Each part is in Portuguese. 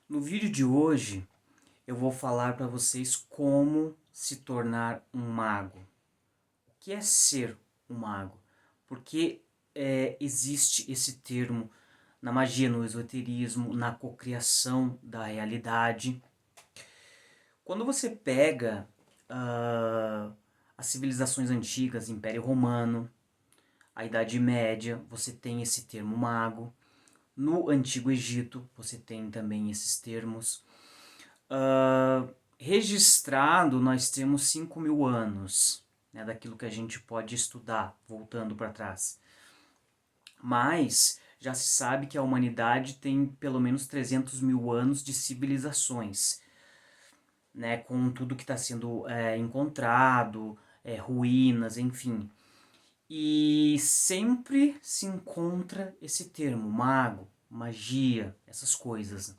No vídeo de hoje, eu vou falar para vocês como se tornar um mago. O que é ser um mago? Porque existe esse termo na magia, no esoterismo, na cocriação da realidade. Quando você pega as civilizações antigas, Império Romano, a Idade Média, você tem esse termo mago. No Antigo Egito, você tem também esses termos. Registrado, nós temos 5.000 anos, né, daquilo que a gente pode estudar, voltando para trás. Mas já se sabe que a humanidade tem pelo menos 300.000 anos de civilizações, né, com tudo que está sendo encontrado, ruínas, enfim. E sempre se encontra esse termo, mago, magia, essas coisas.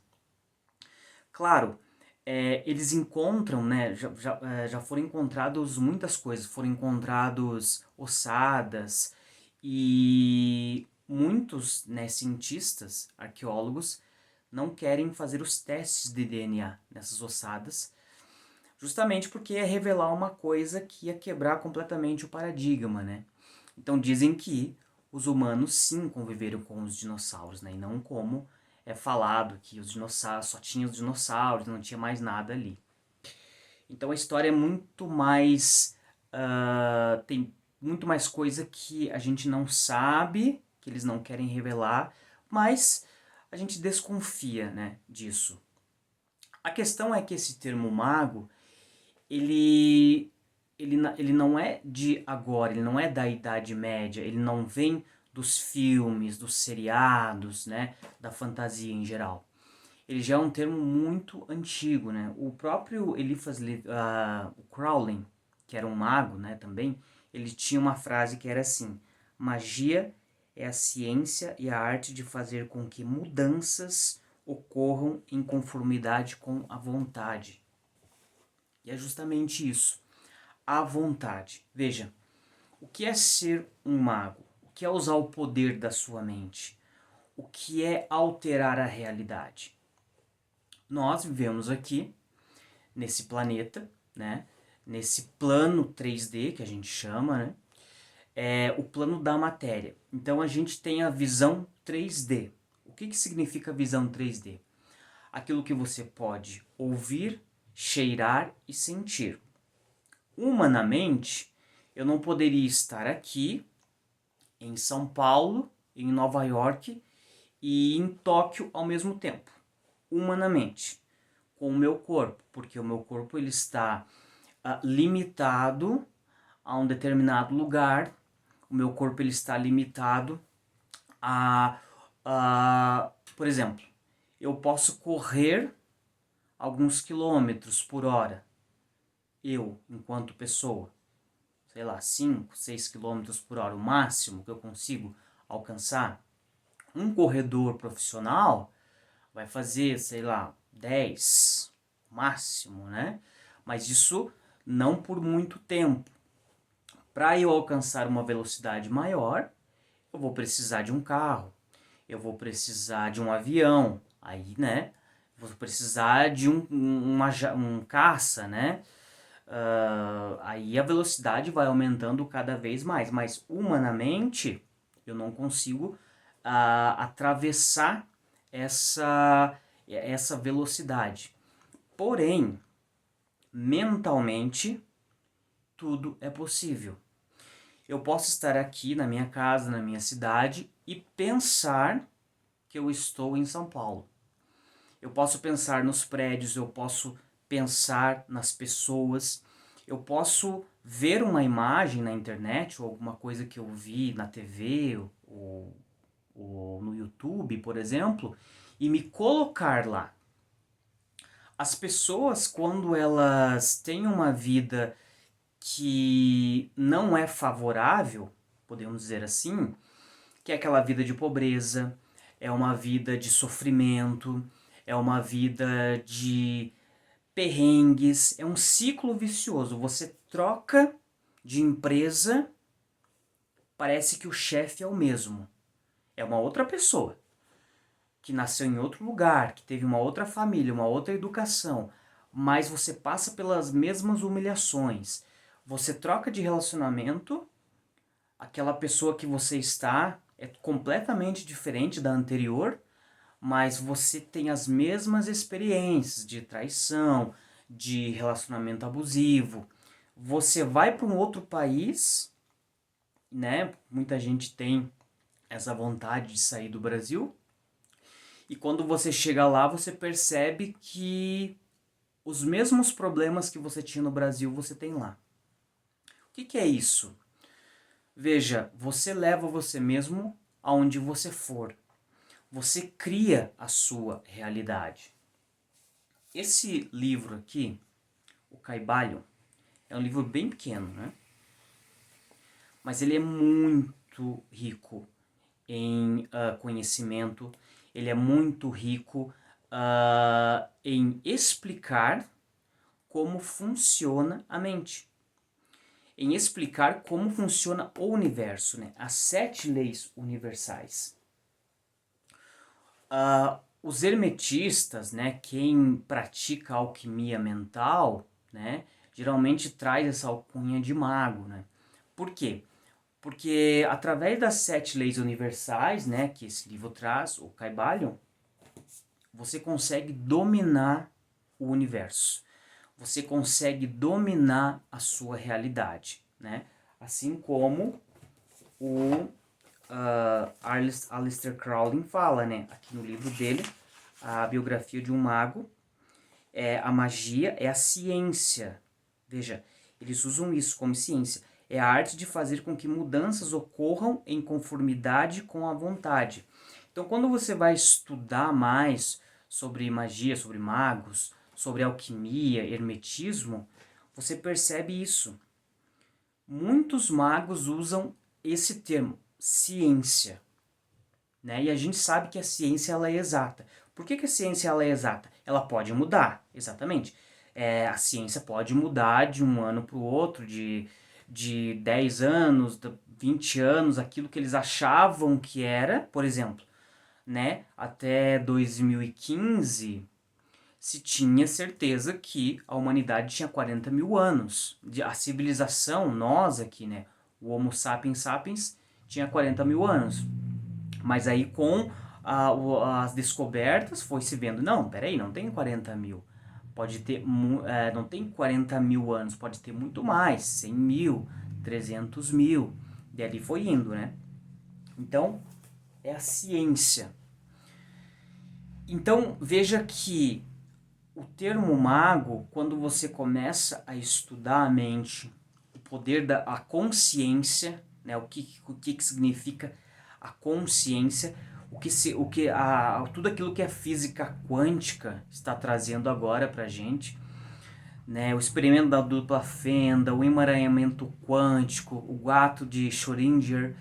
Claro, eles encontram, né, já foram encontrados muitas coisas, foram encontrados ossadas e muitos, né, cientistas, arqueólogos, não querem fazer os testes de DNA nessas ossadas, justamente porque ia revelar uma coisa que ia quebrar completamente o paradigma, né? Então dizem que os humanos sim conviveram com os dinossauros, né? E não como é falado que os dinossauros só tinha os dinossauros, não tinha mais nada ali. Então a história é muito mais tem muito mais coisa que a gente não sabe, que eles não querem revelar, mas a gente desconfia, né, disso. A questão é que esse termo mago, ele não é de agora, ele não é da Idade Média, ele não vem dos filmes, dos seriados, né, da fantasia em geral. Ele já é um termo muito antigo, né? O próprio o Crowley, que era um mago, né, também, ele tinha uma frase que era assim: magia é a ciência e a arte de fazer com que mudanças ocorram em conformidade com a vontade. E é justamente isso, a vontade. Veja, o que é ser um mago? O que é usar o poder da sua mente? O que é alterar a realidade? Nós vivemos aqui, nesse planeta, né? Nesse plano 3D que a gente chama, né? É o plano da matéria. Então a gente tem a visão 3D. O que significa visão 3D? Aquilo que você pode ouvir, cheirar e sentir. Humanamente, eu não poderia estar aqui em São Paulo, em Nova York e em Tóquio ao mesmo tempo, humanamente, com o meu corpo, porque o meu corpo ele está limitado a um determinado lugar, o meu corpo ele está limitado por exemplo, eu posso correr alguns quilômetros por hora, eu, enquanto pessoa, sei lá, 5, 6 quilômetros por hora, o máximo que eu consigo alcançar. Um corredor profissional vai fazer, sei lá, 10, máximo, né? Mas isso não por muito tempo. Para eu alcançar uma velocidade maior, eu vou precisar de um carro, eu vou precisar de um avião, aí, né? Vou precisar de um caça, né? Aí a velocidade vai aumentando cada vez mais, mas humanamente eu não consigo atravessar essa velocidade. Porém, mentalmente, tudo é possível. Eu posso estar aqui na minha casa, na minha cidade e pensar que eu estou em São Paulo. Eu posso pensar nos prédios, eu posso pensar nas pessoas, eu posso ver uma imagem na internet ou alguma coisa que eu vi na TV ou no YouTube, por exemplo, e me colocar lá. As pessoas, quando elas têm uma vida que não é favorável, podemos dizer assim, que é aquela vida de pobreza, é uma vida de sofrimento, é uma vida de perrengues, é um ciclo vicioso. Você troca de empresa, parece que o chefe é o mesmo. É uma outra pessoa que nasceu em outro lugar, que teve uma outra família, uma outra educação, mas você passa pelas mesmas humilhações. Você troca de relacionamento, aquela pessoa que você está é completamente diferente da anterior, mas você tem as mesmas experiências de traição, de relacionamento abusivo. Você vai para um outro país, né? Muita gente tem essa vontade de sair do Brasil. E quando você chega lá, você percebe que os mesmos problemas que você tinha no Brasil, você tem lá. O que é isso? Veja, você leva você mesmo aonde você for. Você cria a sua realidade. Esse livro aqui, o Caibalho, é um livro bem pequeno, né? Mas ele é muito rico em conhecimento, ele é muito rico em explicar como funciona a mente, em explicar como funciona o universo, né? As 7 leis universais. Os hermetistas, né, quem pratica alquimia mental, né, geralmente traz essa alcunha de mago, né? Por quê? Porque através das 7 leis universais, né, que esse livro traz, o Kybalion, você consegue dominar o universo. Você consegue dominar a sua realidade, né? Assim como o Aleister Crowley fala, né, aqui no livro dele, a biografia de um mago, a magia é a ciência. Veja, eles usam isso como ciência. É a arte de fazer com que mudanças ocorram em conformidade com a vontade. Então, quando você vai estudar mais sobre magia, sobre magos, sobre alquimia, hermetismo, você percebe isso. Muitos magos usam esse termo, ciência, né? E a gente sabe que a ciência ela é exata. Por que a ciência ela é exata? Ela pode mudar, exatamente. A ciência pode mudar de um ano para o outro, de 10 anos, 20 anos, aquilo que eles achavam que era, por exemplo, né? Até 2015 se tinha certeza que a humanidade tinha 40 mil anos. A civilização, nós aqui, né? O Homo sapiens sapiens tinha 40 mil anos. Mas aí com as descobertas foi se vendo, não, peraí, não tem 40 mil. Pode ter, não tem 40 mil anos, pode ter muito mais, 100 mil, 300 mil. E ali foi indo, né? Então, é a ciência. Então, veja que o termo mago, quando você começa a estudar a mente, o poder da a consciência, né, o que significa a consciência, tudo aquilo que a física quântica está trazendo agora para a gente, né, o experimento da dupla fenda, o emaranhamento quântico, o gato de Schrödinger,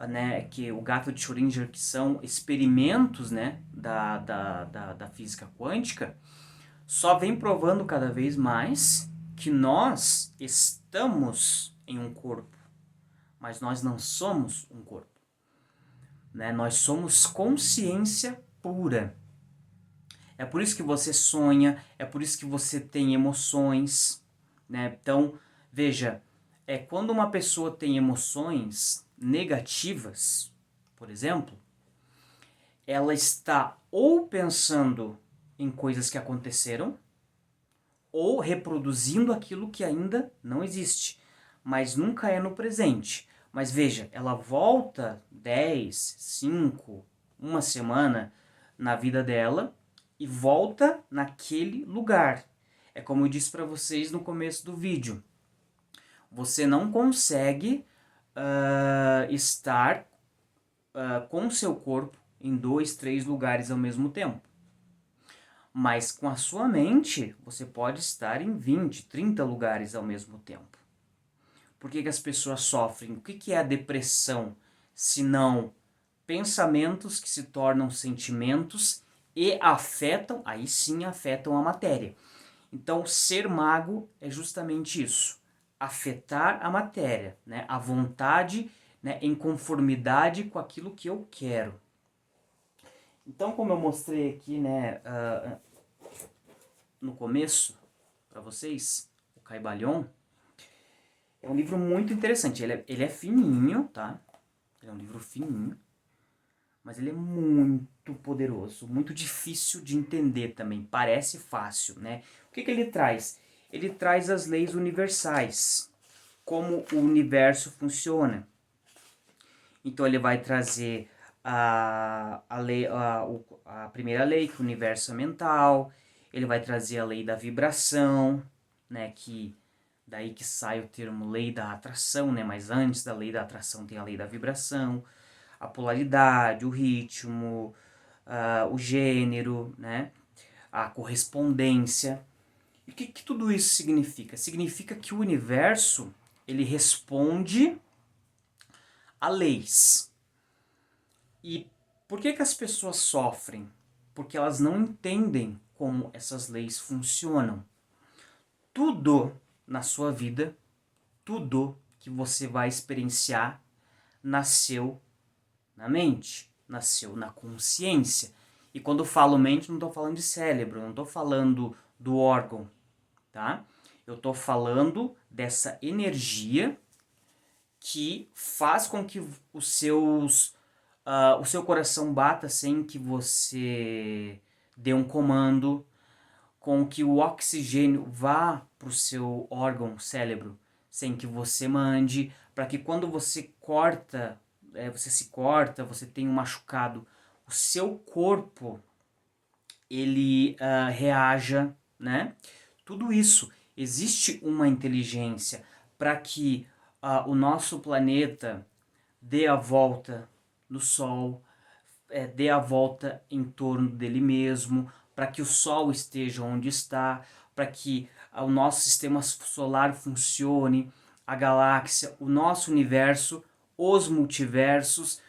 né, o gato de Schrödinger, que são experimentos, né, da física quântica, só vem provando cada vez mais que nós estamos em um corpo, mas nós não somos um corpo, né? Nós somos consciência pura. É por isso que você sonha, é por isso que você tem emoções, né? Então, veja, quando uma pessoa tem emoções negativas, por exemplo, ela está ou pensando em coisas que aconteceram, ou reproduzindo aquilo que ainda não existe, mas nunca é no presente. Mas veja, ela volta 10, 5, uma semana na vida dela e volta naquele lugar. É como eu disse para vocês no começo do vídeo. Você não consegue estar com o seu corpo em 2, 3 lugares ao mesmo tempo. Mas com a sua mente, você pode estar em 20, 30 lugares ao mesmo tempo. Por que as pessoas sofrem? O que é a depressão? Se não pensamentos que se tornam sentimentos e afetam, aí sim afetam a matéria. Então, ser mago é justamente isso. Afetar a matéria, né? A vontade, né? Em conformidade com aquilo que eu quero. Então, como eu mostrei aqui, né, no começo, para vocês, o Caibalion é um livro muito interessante. Ele é fininho, tá? Ele é um livro fininho, mas ele é muito poderoso, muito difícil de entender também. Parece fácil, né? O que ele traz? Ele traz as leis universais, como o universo funciona. Então ele vai trazer a primeira lei, que o universo é mental. Ele vai trazer a lei da vibração, né, que daí que sai o termo lei da atração, né, mas antes da lei da atração tem a lei da vibração, a polaridade, o ritmo, o gênero, né, a correspondência. E o que tudo isso significa? Significa que o universo ele responde a leis. E por que as pessoas sofrem? Porque elas não entendem como essas leis funcionam. Tudo na sua vida, tudo que você vai experienciar, nasceu na mente, nasceu na consciência. E quando eu falo mente, não estou falando de cérebro, não estou falando do órgão, tá? Eu estou falando dessa energia que faz com que o seu coração bata sem que você dê um comando, com que o oxigênio vá para o seu órgão cérebro sem que você mande, para que quando você corta, você se corta, você tem um machucado, o seu corpo ele reaja, né? Tudo isso, existe uma inteligência para que o nosso planeta dê a volta no Sol, dê a volta em torno dele mesmo, para que o Sol esteja onde está, para que o nosso sistema solar funcione, a galáxia, o nosso universo, os multiversos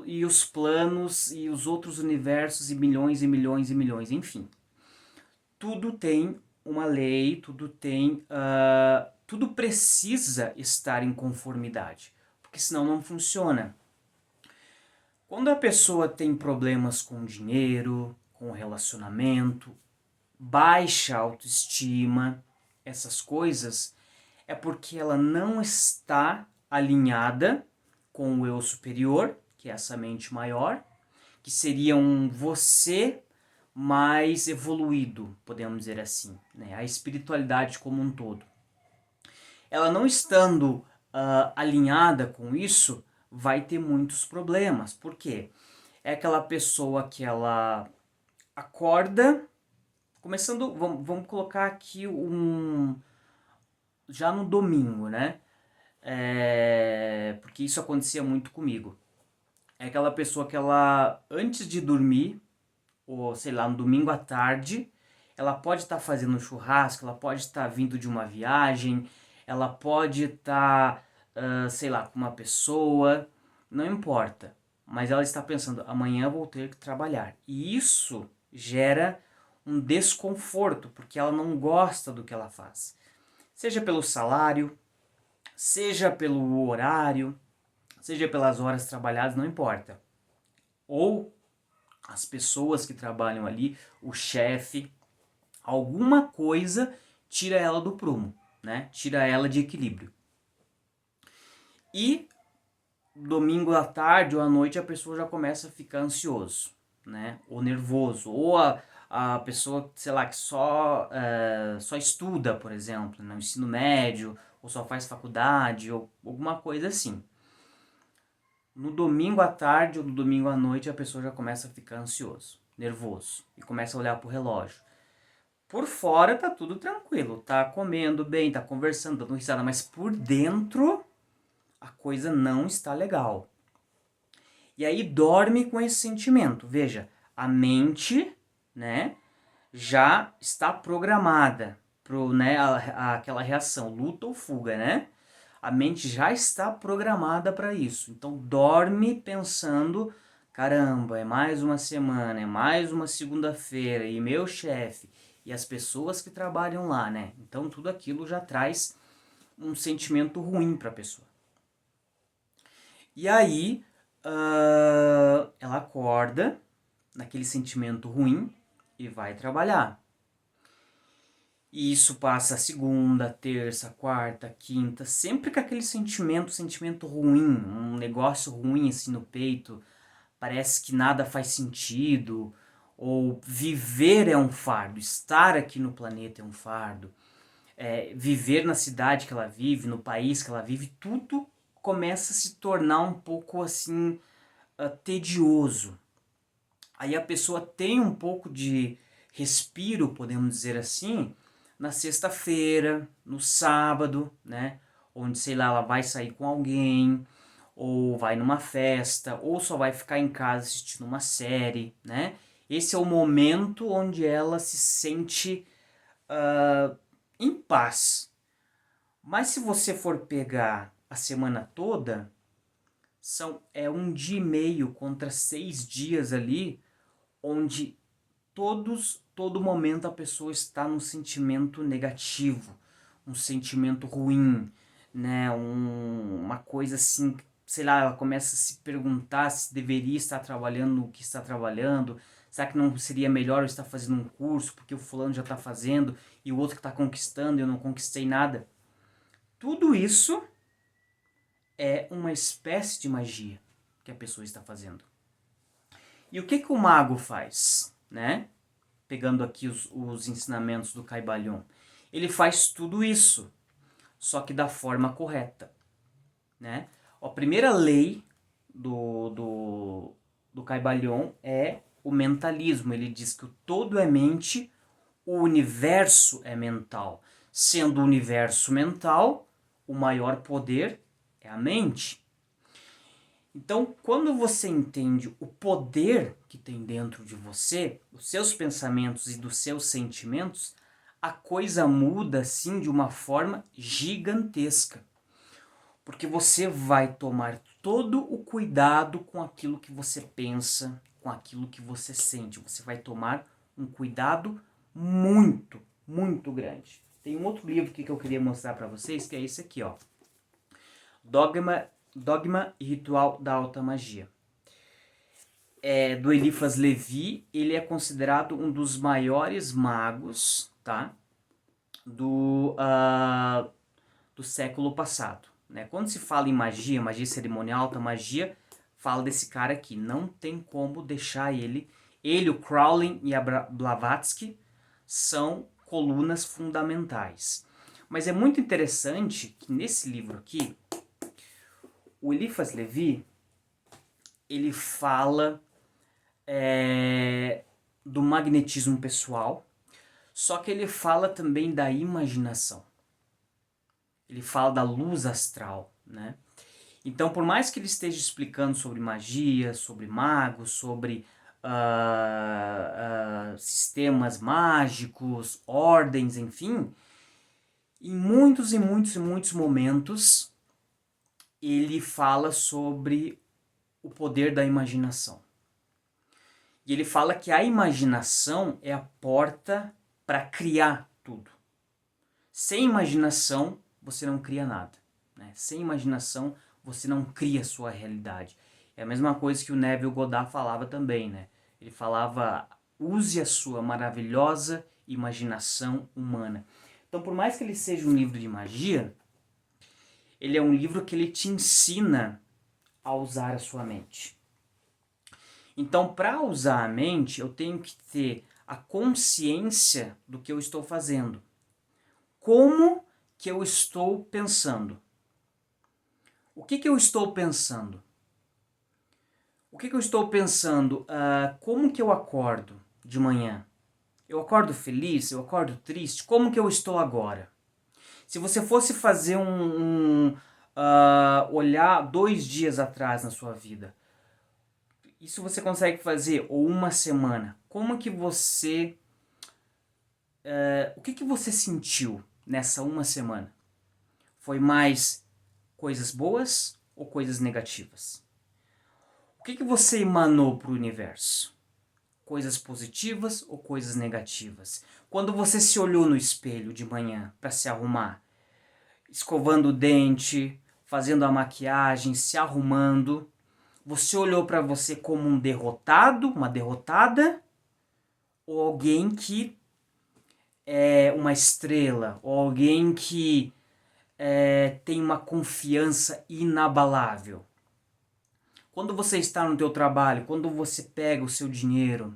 e os planos e os outros universos e milhões e milhões e milhões, enfim. Tudo tem uma lei, tudo precisa estar em conformidade, porque senão não funciona. Quando a pessoa tem problemas com dinheiro, com relacionamento, baixa autoestima, essas coisas, é porque ela não está alinhada com o eu superior, que é essa mente maior, que seria um você mais evoluído, podemos dizer assim, né? A espiritualidade como um todo. Ela não estando alinhada com isso, vai ter muitos problemas. Por quê? É aquela pessoa que ela acorda, começando, vamos colocar aqui já no domingo, né? Porque isso acontecia muito comigo. É aquela pessoa que ela, antes de dormir, ou sei lá, no domingo à tarde, ela pode estar fazendo um churrasco, ela pode estar vindo de uma viagem, ela pode estar, sei lá, com uma pessoa, não importa. Mas ela está pensando, amanhã eu vou ter que trabalhar. E isso gera um desconforto, porque ela não gosta do que ela faz. Seja pelo salário, seja pelo horário, seja pelas horas trabalhadas, não importa. Ou as pessoas que trabalham ali, o chefe, alguma coisa tira ela do prumo, né? Tira ela de equilíbrio. E domingo à tarde ou à noite a pessoa já começa a ficar ansioso, né? Ou nervoso, ou a pessoa, sei lá, que só estuda, por exemplo, no ensino médio, ou só faz faculdade, ou alguma coisa assim. No domingo à tarde ou no domingo à noite a pessoa já começa a ficar ansioso, nervoso, e começa a olhar pro relógio. Por fora tá tudo tranquilo, tá comendo bem, tá conversando, dando risada, mas por dentro a coisa não está legal. E aí dorme com esse sentimento. Veja, a mente, né, já está programada pro, né, aquela reação, luta ou fuga, né? A mente já está programada para isso. Então dorme pensando, caramba, é mais uma semana, é mais uma segunda-feira e meu chefe e as pessoas que trabalham lá, né? Então tudo aquilo já traz um sentimento ruim para a pessoa. E aí ela acorda, naquele sentimento ruim e vai trabalhar. E isso passa segunda, terça, quarta, quinta, sempre com aquele sentimento ruim, um negócio ruim assim no peito, parece que nada faz sentido, ou viver é um fardo, estar aqui no planeta é um fardo, viver na cidade que ela vive, no país que ela vive, tudo começa a se tornar um pouco assim tedioso. Aí a pessoa tem um pouco de respiro, podemos dizer assim, na sexta-feira, no sábado, né? Onde, sei lá, ela vai sair com alguém, ou vai numa festa, ou só vai ficar em casa assistindo uma série, né? Esse é o momento onde ela se sente em paz. Mas se você for pegar a semana toda, é 1 dia e meio contra 6 dias ali, onde todo momento a pessoa está num sentimento negativo, um sentimento ruim, né? Uma coisa assim, sei lá, ela começa a se perguntar se deveria estar trabalhando no que está trabalhando, será que não seria melhor eu estar fazendo um curso porque o fulano já está fazendo e o outro que está conquistando e eu não conquistei nada. Tudo isso é uma espécie de magia que a pessoa está fazendo. E o que o mago faz, né? Pegando aqui os ensinamentos do Caibalion. Ele faz tudo isso, só que da forma correta, né? A primeira lei do Caibalion é o mentalismo. Ele diz que o todo é mente, o universo é mental. Sendo o universo mental, o maior poder é a mente. Então, quando você entende o poder que tem dentro de você, os seus pensamentos e dos seus sentimentos, a coisa muda assim de uma forma gigantesca. Porque você vai tomar todo o cuidado com aquilo que você pensa, com aquilo que você sente. Você vai tomar um cuidado muito, muito grande. Tem um outro livro aqui que eu queria mostrar para vocês, que é esse aqui, ó. Dogma e Ritual da Alta Magia. Do Eliphas Levi, ele é considerado um dos maiores magos, tá? Do século passado. Né? Quando se fala em magia, magia cerimonial, alta magia, fala desse cara aqui. Não tem como deixar ele. Ele, o Crowley e a Blavatsky são colunas fundamentais. Mas é muito interessante que nesse livro aqui, o Eliphas Levi, ele fala do magnetismo pessoal, só que ele fala também da imaginação. Ele fala da luz astral, né? Então, por mais que ele esteja explicando sobre magia, sobre magos, sobre sistemas mágicos, ordens, enfim, em muitos e muitos e muitos momentos ele fala sobre o poder da imaginação. E ele fala que a imaginação é a porta para criar tudo. Sem imaginação, você não cria nada. Né? Sem imaginação, você não cria a sua realidade. É a mesma coisa que o Neville Goddard falava também. Né? Ele falava, use a sua maravilhosa imaginação humana. Então, por mais que ele seja um livro de magia, ele é um livro que ele te ensina a usar a sua mente. Então, para usar a mente, eu tenho que ter a consciência do que eu estou fazendo. Como que eu estou pensando? O que eu estou pensando? O que eu estou pensando? Como que eu acordo de manhã? Eu acordo feliz? Eu acordo triste? Como que eu estou agora? Se você fosse fazer olhar 2 dias atrás na sua vida, isso você consegue fazer, ou uma semana. Como que você... o que você sentiu nessa uma semana? Foi mais coisas boas ou coisas negativas? O que você emanou para o universo? Coisas positivas ou coisas negativas? Quando você se olhou no espelho de manhã para se arrumar, escovando o dente, fazendo a maquiagem, se arrumando, Você olhou para você como um derrotado, uma derrotada, ou alguém que é uma estrela, ou alguém que tem uma confiança inabalável? Quando você está no teu trabalho, quando você pega o seu dinheiro,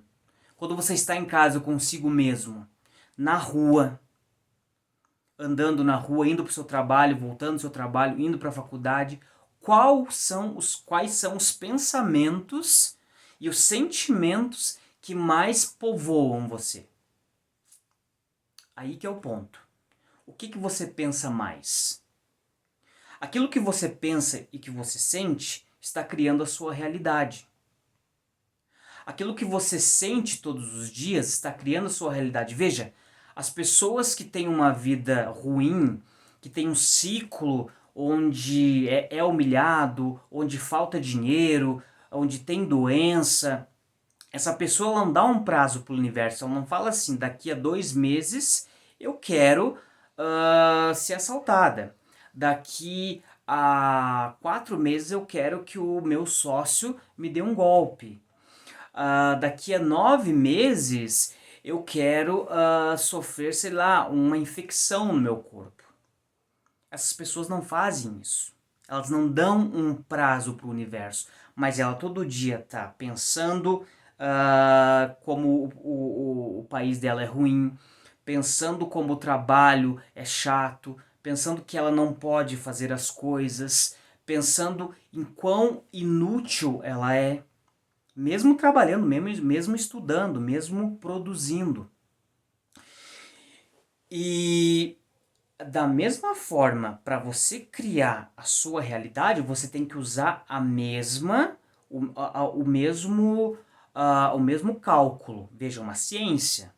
quando você está em casa consigo mesmo, na rua, andando na rua, indo para o seu trabalho, voltando do seu trabalho, indo para a faculdade, quais são os pensamentos e os sentimentos que mais povoam você? Aí que é o ponto. O que você pensa mais? Aquilo que você pensa e que você sente está criando a sua realidade. Aquilo que você sente todos os dias está criando a sua realidade. Veja, as pessoas que têm uma vida ruim, que têm um ciclo onde é humilhado, onde falta dinheiro, onde tem doença, essa pessoa ela não dá um prazo para o universo, ela não fala assim, daqui a 2 meses eu quero ser assaltada. Daqui a 4 meses eu quero que o meu sócio me dê um golpe. Daqui a 9 meses eu quero sofrer, sei lá, uma infecção no meu corpo. Essas pessoas não fazem isso. Elas não dão um prazo para o universo, mas ela todo dia está pensando como o país dela é ruim, pensando como o trabalho é chato, pensando que ela não pode fazer as coisas, pensando em quão inútil ela é, mesmo trabalhando, mesmo estudando, mesmo produzindo. E da mesma forma, para você criar a sua realidade, você tem que usar o mesmo cálculo. Veja, uma ciência,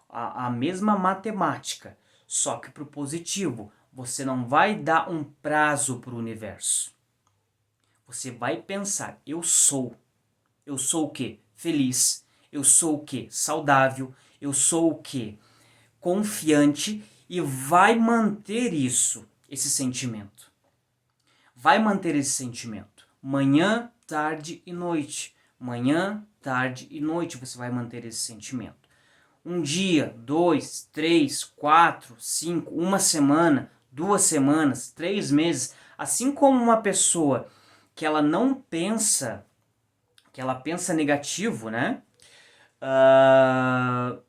a mesma matemática, só que para o positivo. Você não vai dar um prazo para o universo. Você vai pensar, eu sou. Eu sou o quê? Feliz. Eu sou o quê? Saudável. Eu sou o quê? Confiante, e vai manter esse sentimento. Vai manter esse sentimento. Manhã, tarde e noite. Manhã, tarde e noite você vai manter esse sentimento. Um dia, 2, 3, 4, 5, uma semana, 2 semanas, 3 meses. Assim como uma pessoa que ela não pensa, que ela pensa negativo, né?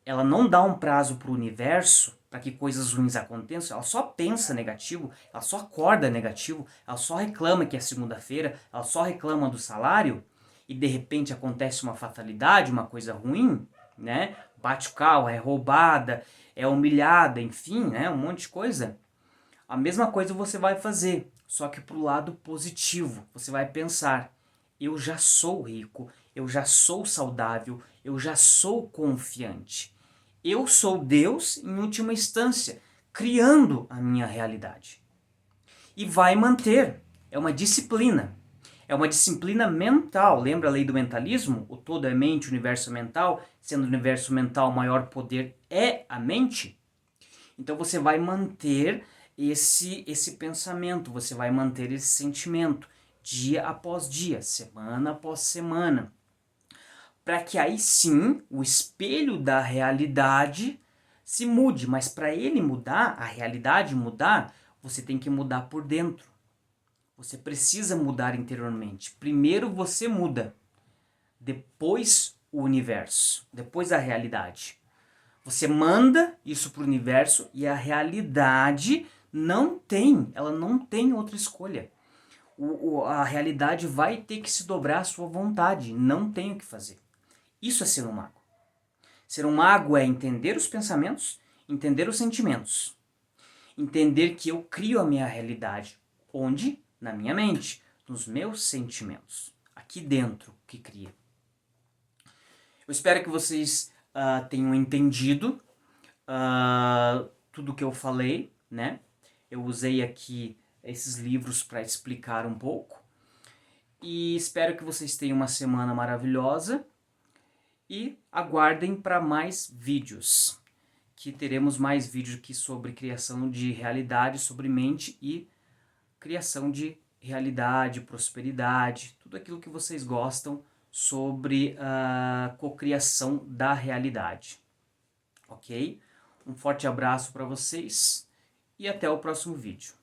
Ela não dá um prazo para o universo para que coisas ruins aconteçam, ela só pensa negativo, ela só acorda negativo, ela só reclama que é segunda-feira, ela só reclama do salário, e de repente acontece uma fatalidade, uma coisa ruim, né? Bate o carro, é roubada, é humilhada, enfim, né? Um monte de coisa. A mesma coisa você vai fazer, só que pro lado positivo. Você vai pensar, eu já sou rico, eu já sou saudável, eu já sou confiante. Eu sou Deus, em última instância, criando a minha realidade. E vai manter. É uma disciplina. É uma disciplina mental. Lembra a lei do mentalismo? O todo é mente, o universo é mental. Sendo o universo mental, o maior poder é a mente. Então você vai manter esse pensamento, você vai manter esse sentimento, dia após dia, semana após semana, para que aí sim o espelho da realidade se mude. Mas para ele mudar, a realidade mudar, você tem que mudar por dentro. Você precisa mudar interiormente. Primeiro você muda, depois o universo, depois a realidade. Você manda isso para o universo e a realidade ela não tem outra escolha. A realidade vai ter que se dobrar à sua vontade, não tem o que fazer. Isso é ser um mago. Ser um mago é entender os pensamentos, entender os sentimentos. Entender que eu crio a minha realidade. Onde? Na minha mente, nos meus sentimentos. Aqui dentro que cria. Eu espero que vocês tenham entendido tudo que eu falei, né? Eu usei aqui esses livros para explicar um pouco. E espero que vocês tenham uma semana maravilhosa. E aguardem para mais vídeos, que teremos mais vídeos aqui sobre criação de realidade, sobre mente e criação de realidade, prosperidade, tudo aquilo que vocês gostam sobre a cocriação da realidade. Ok? Um forte abraço para vocês e até o próximo vídeo.